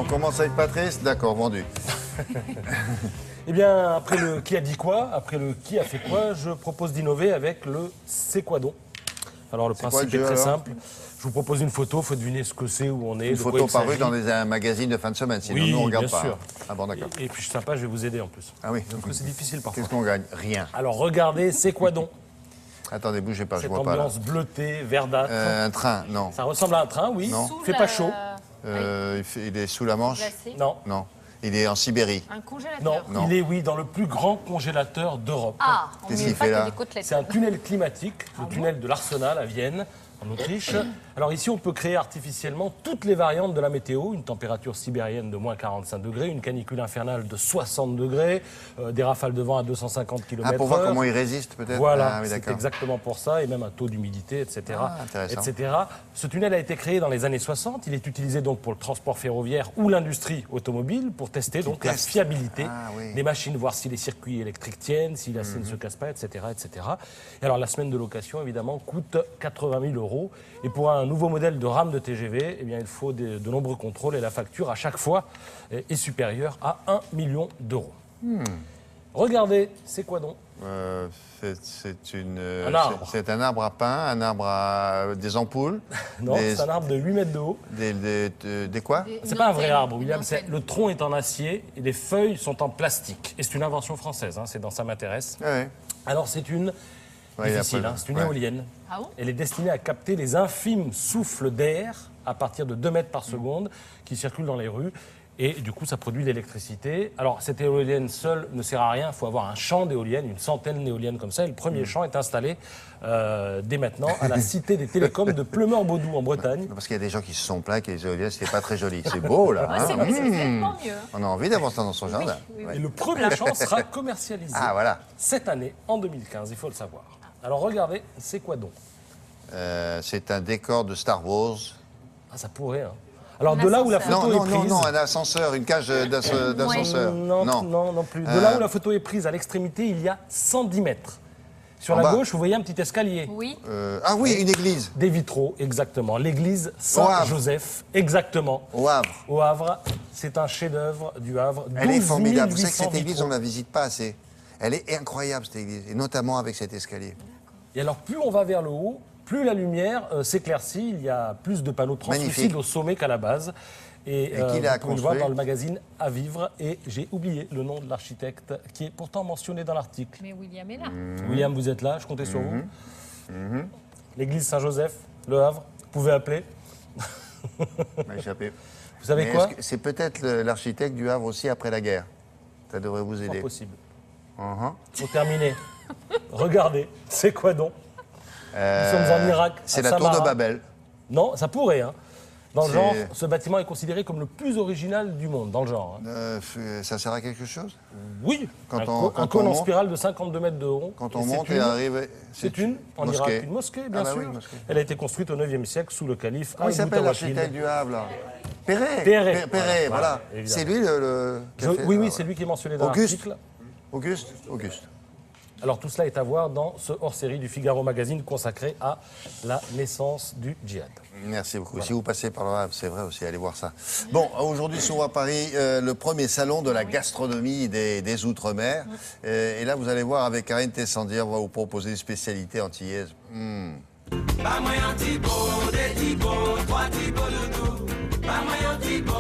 On commence avec Patrice. D'accord, vendu. Eh bien, après le qui a dit quoi, après le qui a fait quoi, je propose d'innover avec le c'est quoi donc. Alors le principe est très simple. Je vous propose une photo, il faut deviner ce que c'est, où on est. Une photo parue dans un magazine de fin de semaine, sinon nous on ne regarde pas. Sûr. Ah bon, d'accord. Et puis je suis sympa, je vais vous aider en plus. Ah oui. Parce que c'est difficile parfois. Qu'est-ce qu'on gagne? Rien. Alors regardez, c'est quoi donc? Attendez, bougez pas, je Cette vois pas là. ambiance bleutée, verdâtre. Un train, non. Ça ressemble à un train, oui. Non. Il fait pas chaud. Il est sous la Manche? Glacé. Non. Non. Il est en Sibérie. Un congélateur. Non, Non. il est, oui, dans le plus grand congélateur d'Europe. Ah, on Qu'est-ce ne qu'il met pas fait que là? des côtelettes. C'est un tunnel climatique, le tunnel de l'Arsenal à Vienne, en Autriche. Alors ici, on peut créer artificiellement toutes les variantes de la météo, une température sibérienne de moins 45 degrés, une canicule infernale de 60 degrés, des rafales de vent à 250 km/h. Ah, pour voir comment il résiste peut-être? Voilà, Ah, oui, c'est d'accord. exactement pour ça, et même un taux d'humidité, etc., Ah, intéressant. etc. Ce tunnel a été créé dans les années 60. Il est utilisé donc pour le transport ferroviaire ou l'industrie automobile pour tester donc la teste. fiabilité Ah, oui. des machines, voir si les circuits électriques tiennent, si la scène ne se casse pas, etc., etc. Et alors la semaine de location, évidemment, coûte 80 000 €. Et pour un nouveau modèle de rame de TGV, eh bien, il faut de nombreux contrôles et la facture, à chaque fois, est supérieure à 1 million d'euros. Regardez, c'est quoi donc? Un arbre. C'est un arbre à pain, un arbre à des ampoules. Non, c'est un arbre de 8 mètres de haut. Des quoi? C'est pas un vrai arbre, William. Le tronc est en acier et les feuilles sont en plastique. Et c'est une invention française, hein, c'est dans Ça m'intéresse. Ouais. Alors c'est une... Ouais, difficile, après, hein, c'est une ouais. éolienne. Ah bon? Elle est destinée à capter les infimes souffles d'air à partir de 2 mètres par seconde qui circulent dans les rues. Et du coup, ça produit de l'électricité. Alors, cette éolienne seule ne sert à rien. Il faut avoir un champ d'éoliennes, une centaine d'éoliennes comme ça. Et le premier champ est installé dès maintenant à la Cité des Télécoms de Pleumeur-Baudou, en Bretagne. Parce qu'il y a des gens qui se sont plaints que les éoliennes, c'était pas très joli. C'est beau, là. hein. C'est nettement mieux. On a envie d'avoir ça dans son jardin. Et le premier champ sera commercialisé Ah, voilà. cette année, en 2015. Il faut le savoir. Alors, regardez, c'est quoi donc? C'est un décor de Star Wars. Ah, ça pourrait, hein. Alors, Un de là où la ascenseur. photo Non, est non, prise... non, un ascenseur, une cage d'ascenseur. Non plus. De là où la photo est prise, à l'extrémité, il y a 110 mètres. Sur En la bas. gauche, vous voyez un petit escalier. Oui. Ah oui, une église. Des vitraux, exactement. L'église Au Havre. Saint-Joseph, exactement. Au Havre. Au Havre, c'est un chef-d'œuvre du Havre. Elle est 12 formidable. Vous savez que 800 cette église, vitraux. on ne la visite pas assez. Elle est incroyable, cette église. Et notamment avec cet escalier. Et alors, plus on va vers le haut, plus la lumière s'éclaircit. Il y a plus de panneaux translucides Magnifique. au sommet qu'à la base. Et qui l'a vous pouvez le voir construit dans le magazine À Vivre. Et j'ai oublié le nom de l'architecte qui est pourtant mentionné dans l'article. Mais William est là. William, vous êtes là, je comptais sur vous. L'église Saint-Joseph, Le Havre, vous pouvez appeler. m'a échappé. Vous savez Mais quoi? est-ce que c'est peut-être l'architecte du Havre aussi après la guerre. Ça devrait vous Pas aider. possible. Uh-huh. Pour terminer, regardez, c'est quoi donc? Nous sommes en Irak. C'est à la tour de Samara. Babel. Non, ça pourrait. Hein. Dans le C'est- genre, ce bâtiment est considéré comme le plus original du monde, dans le genre. Hein. Ça sert à quelque chose? Oui, Quand un, on- un quand cône on en monte- spirale de 52 mètres de haut. Quand on c'est monte et une- arrive... C'est une, en mosquée. Irak, une mosquée, bien Ah bah sûr. oui, une mosquée. Elle a été construite au 9e siècle sous le calife Comment il s'appelle Al-Mutawakkil. l'architecte du Havre, là? Perret. Perret. Perret, voilà. Évidemment. C'est lui qui a fait- Oui, ah, c'est lui qui est mentionné dans Auguste. l'article. Auguste. Alors tout cela est à voir dans ce hors-série du Figaro Magazine consacré à la naissance du djihad. Merci beaucoup. Si vous passez par là, c'est vrai aussi, allez voir ça. Bon, aujourd'hui s'ouvre à Paris le premier salon de la gastronomie des Outre-mer. Et là, vous allez voir avec Karine Tessandier, on va vous proposer une spécialité antillaise. Pas moyen Thibaut, des Thibaut, trois Thibaut doudou. Pas moyen Thibaut,